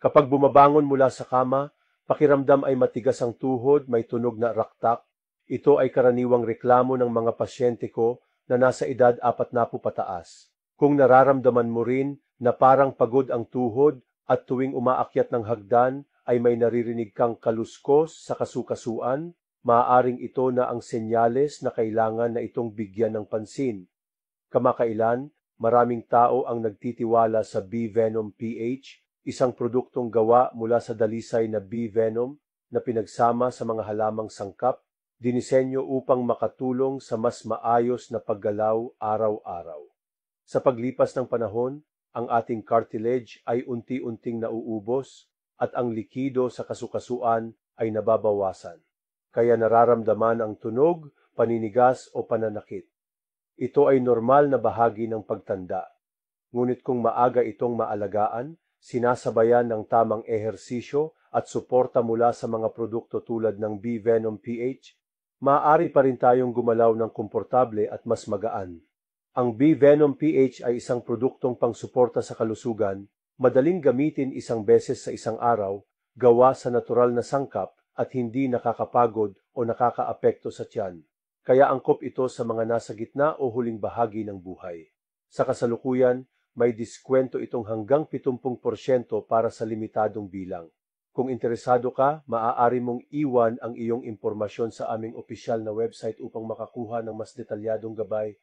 Kapag bumabangon mula sa kama, pakiramdam ay matigas ang tuhod, may tunog na raktak. Ito ay karaniwang reklamo ng mga pasyente ko na nasa edad 40 pataas. Kung nararamdaman mo rin na parang pagod ang tuhod at tuwing umaakyat ng hagdan ay may naririnig kang kaluskos sa kasukasuan, maaaring ito na ang senyales na kailangan na itong bigyan ng pansin. Kamakailan, maraming tao ang nagtitiwala sa Bee Venom PH, isang produktong gawa mula sa dalisay na bee venom na pinagsama sa mga halamang sangkap, dinisenyo upang makatulong sa mas maayos na paggalaw araw-araw. Sa paglipas ng panahon, ang ating cartilage ay unti-unting nauubos at ang likido sa kasukasuan ay nababawasan. Kaya nararamdaman ang tunog, paninigas o pananakit. Ito ay normal na bahagi ng pagtanda. Ngunit kung maaga itong maalagaan, sinasabayan ng tamang ehersisyo at suporta mula sa mga produkto tulad ng Bee Venom PH, maaari pa rin tayong gumalaw ng komportable at mas magaan. Ang Bee Venom PH ay isang produktong pangsuporta sa kalusugan, madaling gamitin isang beses sa isang araw, gawa sa natural na sangkap at hindi nakakapagod o nakakaapekto sa tiyan. Kaya angkop ito sa mga nasa gitna o huling bahagi ng buhay. Sa kasalukuyan, may diskwento itong hanggang 70% para sa limitadong bilang. Kung interesado ka, maaari mong iwan ang iyong impormasyon sa aming opisyal na website upang makakuha ng mas detalyadong gabay